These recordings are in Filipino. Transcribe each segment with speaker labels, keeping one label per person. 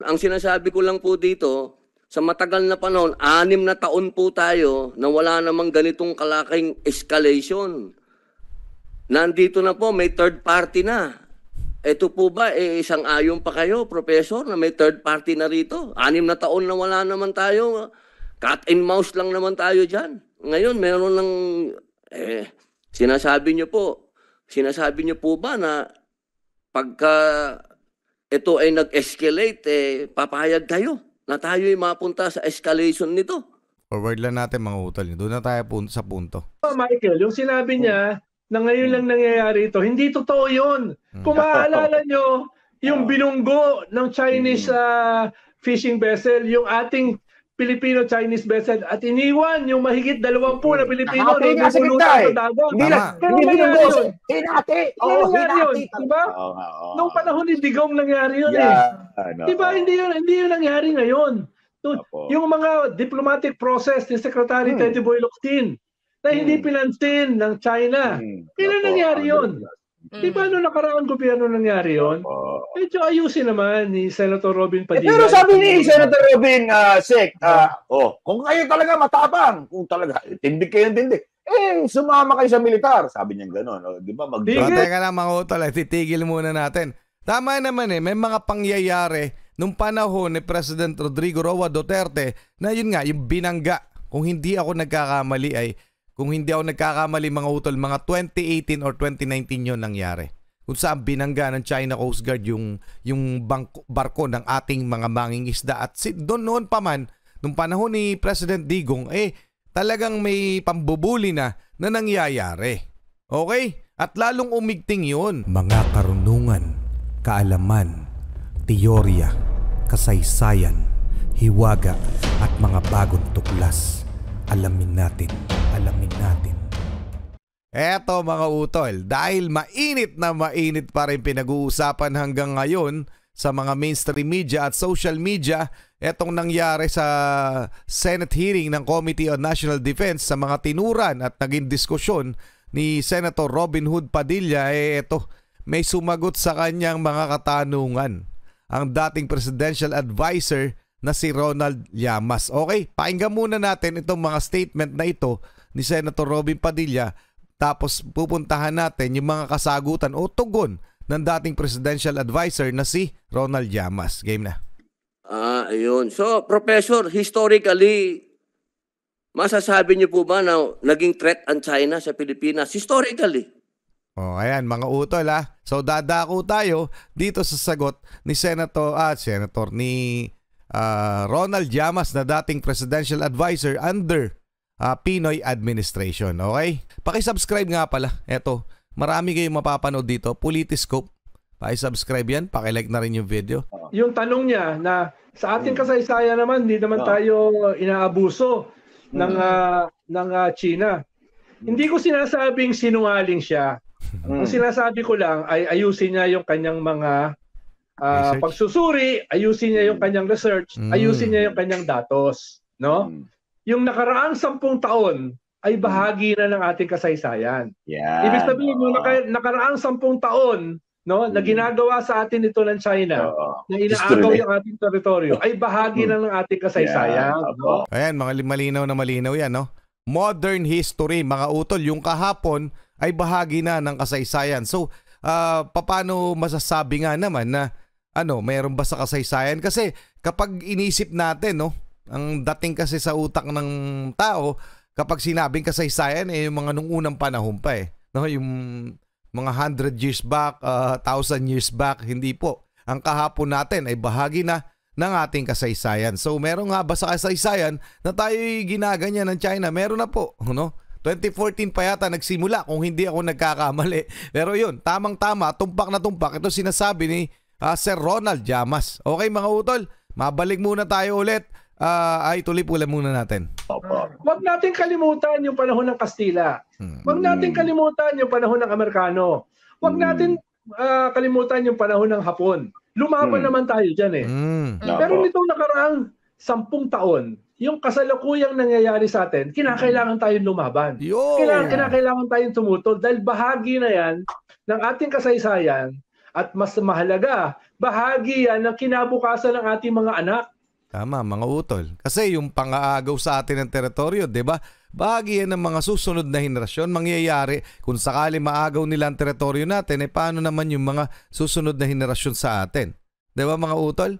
Speaker 1: Ang sinasabi ko lang po dito, sa matagal na panahon, 6 na taon po tayo na wala namang ganitong kalaking escalation. Nandito na po, may third party na. Ito po ba, isang ayon pa kayo, Professor, na may third party na rito? 6 na taon na wala naman tayo. Cat and mouse lang naman tayo dyan. Ngayon, meron ng, sinasabi niyo po ba na pagka ito ay nag-escalate, papayag kayo na tayo ay mapunta sa escalation nito?
Speaker 2: Forward lang natin mga utol. Doon na tayo sa punto.
Speaker 3: Michael, yung sinabi niya, na ngayon lang nangyayari ito, hindi totoo yun. Kung maaalala nyo, yung binunggo ng Chinese fishing vessel, yung ating Filipino-Chinese vessel, at iniwan yung mahigit 20 na Pilipino na bubulutan sa dagat.
Speaker 4: Hindi binunggo. Hinati.
Speaker 3: Diba? Nung panahon ni Digong nangyari yun Diba? Hindi yun nangyari ngayon. Yung mga diplomatic process ni Secretary Teddy Boy Locsin, na hindi pinansin ng China. Kailan nangyari yun? Di ba noong nakaraang gobyerno nangyari yun? Medyo ayusin naman ni Senator Robin Padilla.
Speaker 4: Pero sabi ni Senator Robin, Sek, kung kayo talaga matapang, kung talaga, tindig kayo ng tindig, sumama kayo sa militar. Sabi niya gano'n. Di ba?
Speaker 2: Teka lang mga utol, titigil muna natin. Tama naman may mga pangyayari nung panahon ni President Rodrigo Roa Duterte na yun nga, yung binangga. Kung hindi ako nagkakamali Kung hindi ako nagkakamali mga utol, mga 2018 or 2019 yun nangyari. Kung saan binangga ng China Coast Guard yung barko ng ating mga mangingisda. At doon noon pa man, nung panahon ni President Digong, talagang may pambubuli na nangyayari. Okay? At lalong umigting yun. Mga karunungan, kaalaman, teorya, kasaysayan, hiwaga, at mga bagong tuklas. Alamin natin. Eto mga utol, dahil mainit pa rin pinag-uusapan hanggang ngayon sa mga mainstream media at social media, etong nangyari sa Senate hearing ng Committee on National Defense sa mga tinuran at naging diskusyon ni Senator Robin Hood Padilla, eto, may sumagot sa kanyang mga katanungan ang dating presidential advisor na si Ronald Llamas. Okay, pakinggan muna natin itong mga statement na ito ni Senator Robin Padilla, tapos pupuntahan natin yung mga kasagutan o tugon ng dating presidential advisor na si Ronald Llamas. Game na.
Speaker 1: Ayun. So, Professor, historically, masasabi niyo po ba na naging threat ang China sa Pilipinas? Historically.
Speaker 2: Ayan, mga utol So, dadako tayo dito sa sagot ni Senator ni Ronald Llamas na dating presidential advisor under Pinoy administration. Okay? Paki-subscribe nga pala. Eto, marami kayong mapapanood dito. Politiscope. Paki-subscribe yan. Paki-like na rin yung video.
Speaker 3: Yung tanong niya na sa ating kasaysayan naman, hindi naman tayo inaabuso ng China. Hindi ko sinasabing sinungaling siya. Ang sinasabi ko lang ay ayusin niya yung kanyang mga pagsusuri, ayusin niya yung kanyang research, ayusin niya yung kanyang datos. No? Yung nakaraang 10 taon ay bahagi na ng ating kasaysayan. Ibig sabihin, yung nakaraang 10 taon na ginagawa sa atin ito ng China, na inaagaw yung ating teritoryo, ay bahagi na ng ating kasaysayan. No?
Speaker 2: Ayan, mga malinaw yan. No? Modern history, mga utol. Yung kahapon ay bahagi na ng kasaysayan. So, paano masasabi nga naman na mayroon ba sa kasaysayan? Kasi kapag inisip natin, ang dating kasi sa utak ng tao, kapag sinabing kasaysayan, yung mga nung unang panahon pa yung mga 100 years back, 1,000 years back, hindi po. Ang kahapon natin ay bahagi na ng ating kasaysayan. So meron nga ba sa kasaysayan na tayo ginaganyan ng China? Meron na po. 2014 pa yata nagsimula kung hindi ako nagkakamali. Pero yun, tamang-tama, tumpak na tumpak. Ito sinasabi ni Sir Ronald Llamas. Okay mga utol, mabalik muna tayo ulit. Tuloy muna natin.
Speaker 3: Huwag natin kalimutan yung panahon ng Kastila. Huwag natin kalimutan yung panahon ng Amerikano. Huwag natin kalimutan yung panahon ng Hapon. Lumaban naman tayo dyan Pero nitong nakaraang 10 taon, yung kasalukuyang nangyayari sa atin, kinakailangan tayong lumaban. Kinakailangan tayong tumutol dahil bahagi na yan ng ating kasaysayan at mas mahalaga, bahagi yan ng kinabukasan ng ating mga anak.
Speaker 2: Tama, mga utol. Kasi yung pang-aagaw sa atin ng teritoryo, di ba? Bahagi yan ng mga susunod na henerasyon. Mangyayari kung sakali maagaw nila ang teritoryo natin, paano naman yung mga susunod na henerasyon sa atin? Di ba mga utol?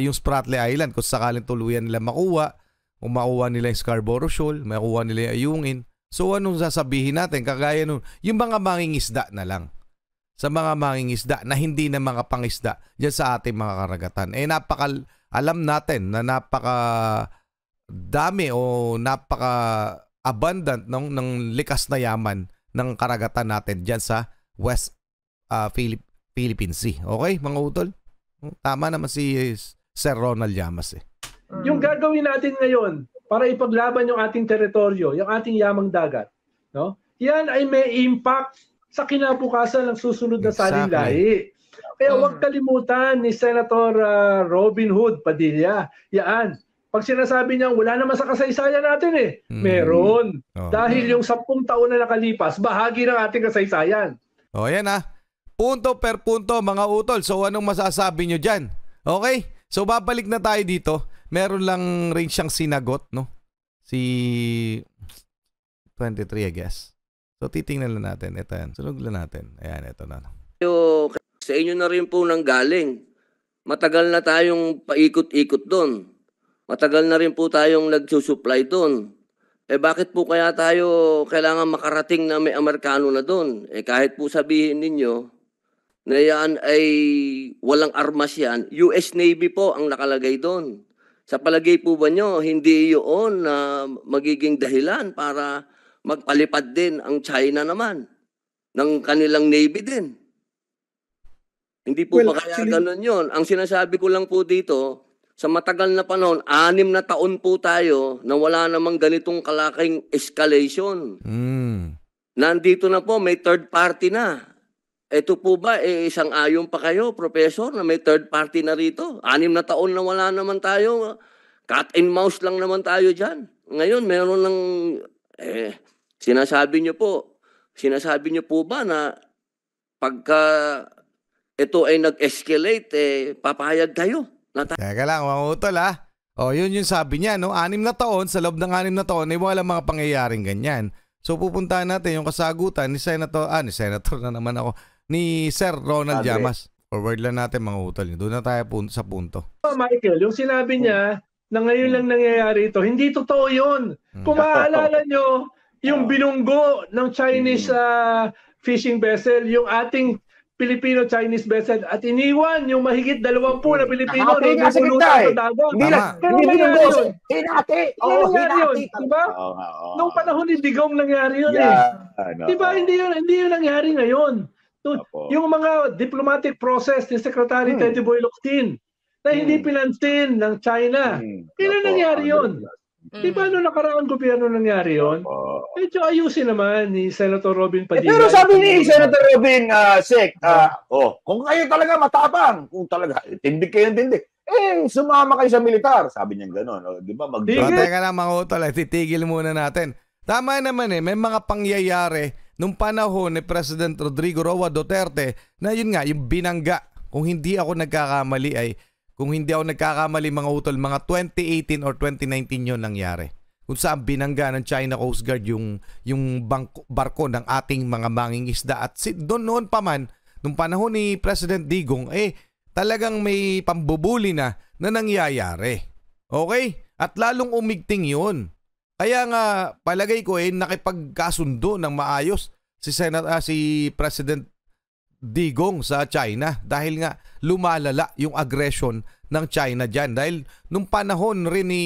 Speaker 2: Yung Spratly Island, kung sakaling tuluyan nila makuha, kung makuha nila yung Scarborough Shoal, makuha nila yung Ayungin. So anong sasabihin natin? Kagaya nun, yung mga mangingisda na lang. Sa mga mangingisda na hindi na mga pangisda dyan sa ating mga karagatan. Alam natin na napaka dami o napaka abundant ng likas na yaman ng karagatan natin dyan sa West Philippine Sea. Okay, mga utol? Tama naman si Sir Ronald Llamas eh.
Speaker 3: Yung gagawin natin ngayon para ipaglaban yung ating teritoryo, yung ating yamang dagat, no? Yan ay may impact sa kinabukasan ng susunod na saling lahi. Kaya huwag kalimutan ni Senator Robin Hood Padilla. Yan. Pag sinasabi niya, wala naman sa kasaysayan natin eh. Meron. Dahil yung 10 taon na nakalipas, bahagi ng ating kasaysayan.
Speaker 2: O yan punto per punto mga utol. So anong masasabi nyo dyan? Okay? So babalik na tayo dito. Meron lang rin siyang sinagot, no? Si 23 I guess. So titingnan lang natin. Ito yan. Sunog lang natin. Ayan, ito na.
Speaker 1: Sa inyo na rin po nang galing. Matagal na tayong paikot-ikot doon. Matagal na rin po tayong nagsusupply doon. Bakit po kaya tayo kailangan makarating na may Amerikano na doon? Kahit po sabihin ninyo na yan ay walang armas yan, US Navy po ang nakalagay doon. Sa palagay po ba nyo, hindi yun na magiging dahilan para magpalipad din ang China naman ng kanilang Navy din? Hindi po ba kaya ganun yun? Ang sinasabi ko lang po dito, sa matagal na panahon, 6 na taon po tayo na wala namang ganitong kalaking escalation. Nandito na po, may third party na. Ito po ba, isang ayon pa kayo, Professor, na may third party na rito? 6 na taon na wala naman tayo. Cat and mouse lang naman tayo dyan. Ngayon, meron ng, sinasabi niyo po ba na pagka ito ay nag-escalate, papayag kayo?
Speaker 2: Teka lang, mga utol O, yun yung sabi niya, no? 6 na taon, sa loob ng 6 na taon, wala mga pangyayaring ganyan. So, pupuntahan natin yung kasagutan ni Senator na naman ako, ni Sir Ronald Llamas. Forward lang natin mga utol. Doon na tayo sa punto.
Speaker 3: Michael, yung sinabi niya na ngayon lang nangyayari ito, hindi totoo yun. Kung maaalala nyo, yung binunggo ng Chinese fishing vessel, yung ating Filipino-Chinese vessel at iniwan yung mahigit 20 na Pilipino na nabulutan sa dagat.
Speaker 4: Hindi binunggo. Hinati.
Speaker 3: Hinati. Diba? Nung panahon ni Digong nangyari yun Diba? Hindi yun nangyari ngayon. Yung mga diplomatic process ni Secretary Teddy Boy Locsin na hindi pinansin ng China. Kailan nangyari yun? Di ba nung nakaraang gobyerno nangyari yun? Medyo ayusin naman ni Senator Robin Padilla.
Speaker 4: Pero sabi ni Senator Robin, kung kayo talaga matapang, kung talaga tindig kayo tindig, sumama kayo sa militar. Sabi niya gano'n. Di ba?
Speaker 2: Teka lang mga utol, titigil muna natin. Tama naman may mga pangyayari nung panahon ni President Rodrigo Roa Duterte na yun nga, yung binangga. Kung hindi ako nagkakamali mga utol, mga 2018 or 2019 yun nangyari. Kung saan binangga ng China Coast Guard yung barko ng ating mga mangingisda. At doon noon pa man, nung panahon ni President Digong, talagang may pambubuli na nangyayari. Okay? At lalong umigting yun. Kaya nga, palagay ko nakipagkasundo ng maayos si President Digong sa China dahil nga lumalala yung aggression ng China dyan. Dahil nung panahon rin ni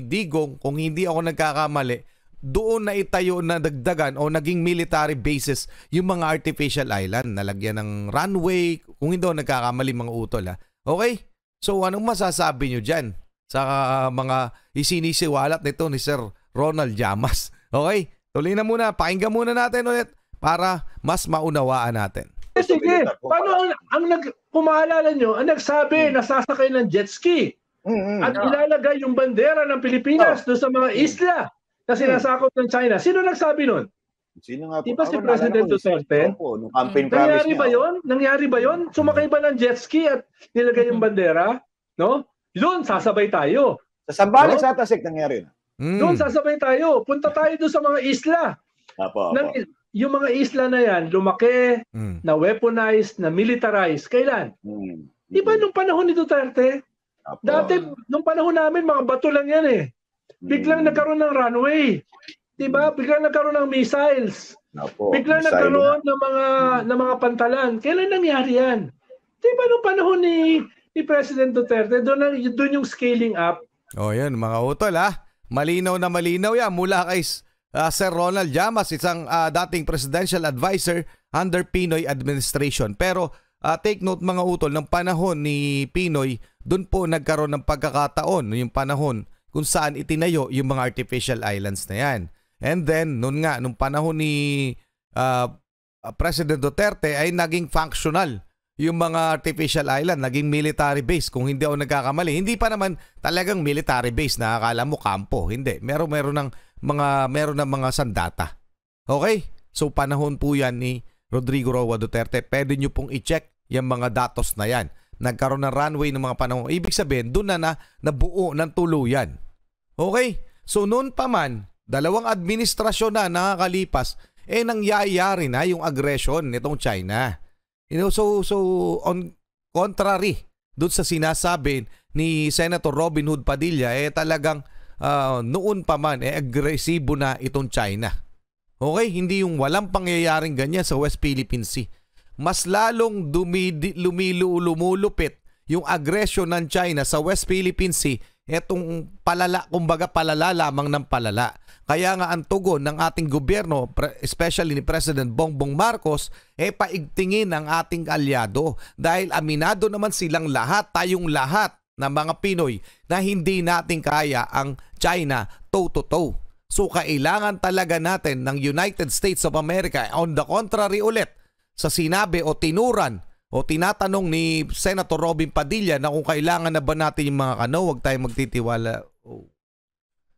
Speaker 2: Digong, kung hindi ako nagkakamali, doon na itayo na dagdagan o naging military bases yung mga artificial island, nalagyan ng runway, kung hindi ako nagkakamali mga utol. Okay? So anong masasabi nyo dyan sa mga isinisiwalat nito ni Sir Ronald Llamas? Okay? Tuloy na muna, pakinggan muna natin ulit para mas maunawaan natin.
Speaker 3: Sige, paano kung maalala nyo, ang nagsabi na sasakay ng jet ski at ilalagay yung bandera ng Pilipinas doon sa mga isla na sinasakop ng China. Sino nagsabi nun?
Speaker 4: Sino nga po?
Speaker 3: Di ba si
Speaker 4: Ako,
Speaker 3: President
Speaker 4: naalala ko,
Speaker 3: Duterte?
Speaker 4: Opo, nung campaign promise
Speaker 3: Nangyari
Speaker 4: niya.
Speaker 3: ba yun? Nangyari ba yun? Sumakay ba ng jet ski at nilagay yung bandera? No? Doon, sasabay tayo.
Speaker 4: Sa Sambales
Speaker 3: No?
Speaker 4: ata, Sek, nangyari na.
Speaker 3: Doon, sasabay tayo. Punta tayo doon sa mga isla.
Speaker 4: Opo.
Speaker 3: Yung mga isla na yan, lumaki, na weaponized, na militarized. Kailan? Di ba nung panahon ni Duterte?
Speaker 4: Opo.
Speaker 3: Dati, nung panahon namin, mga bato lang yan eh. Biglang nagkaroon ng runway. Di ba? Biglang nagkaroon ng missiles.
Speaker 4: Opo.
Speaker 3: Biglang
Speaker 4: Missile
Speaker 3: nagkaroon ng mga pantalan. Kailan nangyari yan? Di ba nung panahon ni President Duterte, doon yung scaling up.
Speaker 2: O yan, mga utol Malinaw na malinaw yan mula kay Sir Ronald Llamas, isang dating presidential advisor under Pinoy administration. Pero take note mga utol, ng panahon ni Pinoy, doon po nagkaroon ng pagkakataon, yung panahon kung saan itinayo yung mga artificial islands na yan. And then, nung panahon ni President Duterte ay naging functional yung mga artificial island, naging military base kung hindi ako nagkakamali. Hindi pa naman talagang military base na akala mo kampo. Hindi. Meron ng mga sandata. Okay? So panahon po yan ni Rodrigo Roa Duterte. Pwede nyo pong i-check yung mga datos na yan. Nagkaroon ng runway ng mga panahon. Ibig sabihin, doon na nabuo ng tuluyan. Okay? So noon pa man, 2 administrasyon na nakakalipas, nangyayari na yung aggression nitong China. So on contrary doon sa sinasabi ni Senator Robin Hood Padilla, talagang noon pa man agresibo na itong China. Okay, hindi yung walang pangyayaring ganyan sa West Philippine Sea. Mas lalong lumulupit yung aggression ng China sa West Philippine Sea, etong palala lamang ng palala. Kaya nga ang tugon ng ating gobyerno, especially ni President Bongbong Marcos, paigtingin ang ating alyado dahil aminado naman silang lahat, tayong lahat na mga Pinoy, na hindi natin kaya ang China toe-to-toe. So kailangan talaga natin ng United States of America. On the contrary ulit, sa sinabi o tinuran o tinatanong ni Senator Robin Padilla na kung kailangan na ba natin yung mga huwag tayong magtitiwala.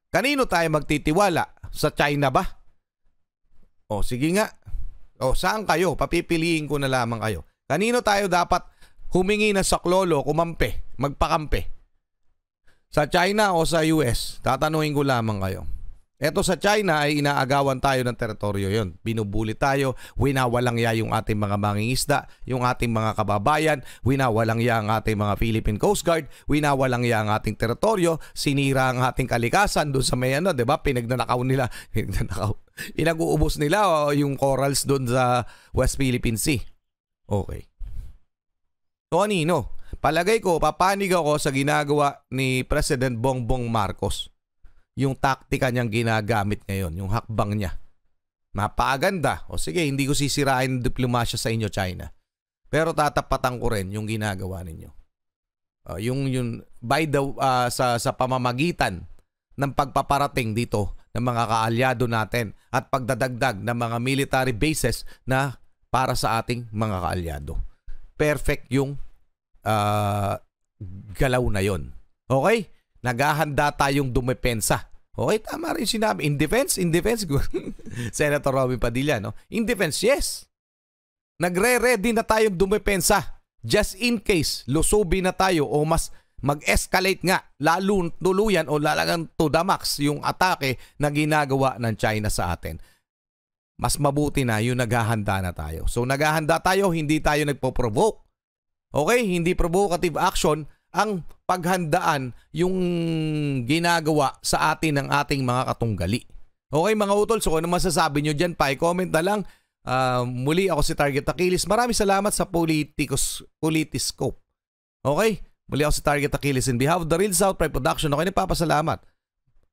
Speaker 2: Kanino tayo magtitiwala? Sa China ba? Sige nga. Saan kayo? Papipiliin ko na lamang kayo. Kanino tayo dapat humingi ng saklolo, magpakampi? Sa China o sa US? Tatanungin ko lamang kayo. Eto sa China ay inaagawan tayo ng teritoryo yon. Binubuli tayo, winawalangya yung ating mga mangingisda, yung ating mga kababayan, winawalangya ang ating mga Philippine Coast Guard, winawalangya ang ating teritoryo, sinira ang ating kalikasan doon sa may diba? Pinag-uubos nila yung corals doon sa West Philippine Sea. Okay. So anino? Palagay ko, papanig ako sa ginagawa ni President Bongbong Marcos. Yung taktika niyang ginagamit ngayon, yung hakbang niya. Mapaganda. Sige, hindi ko sisirain ang diplomasya sa inyo, China. Pero tatapatan ko rin yung ginagawa ninyo. Sa pamamagitan ng pagpaparating dito ng mga kaalyado natin at pagdadagdag ng mga military bases na para sa ating mga kaalyado. Perfect yung galaw na yon. Okay? Naghahanda tayong dumepensa. Okay, tama rin sinabi. In defense, Senator Robin Padilla, no? In defense, yes. Nagre-ready na tayong dumepensa. Just in case, lusubi na tayo o mas mag-escalate nga, lalo tuluyan o lalagang to the max yung atake na ginagawa ng China sa atin. Mas mabuti na yung naghahanda na tayo. So naghahanda tayo, hindi tayo nagpo-provoke. Okay, hindi provocative action ang paghandaan yung ginagawa sa atin ng ating mga katunggali. Okay mga utol, so ano masasabi nyo dyan? Pa-comment na lang. Muli ako si Target Achilles. Maraming salamat sa Politiscope. Okay? Muli ako si Target Achilles. In behalf of the Real South Pride Production, ako nagpapasalamat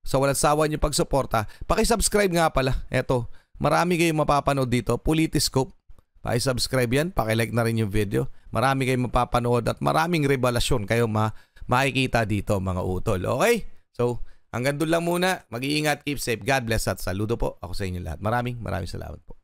Speaker 2: sa walang sawa niyong pagsuporta. Paki-subscribe nga pala. Eto, marami kayong mapapanood dito. Politiscope. Paki-subscribe yan. Paki-like na rin yung video. Marami kayong mapapanood at maraming revelasyon kayo makikita dito mga utol. Okay? So, hanggang doon lang muna. Mag-iingat, keep safe. God bless at saludo po ako sa inyo lahat. Maraming salamat po.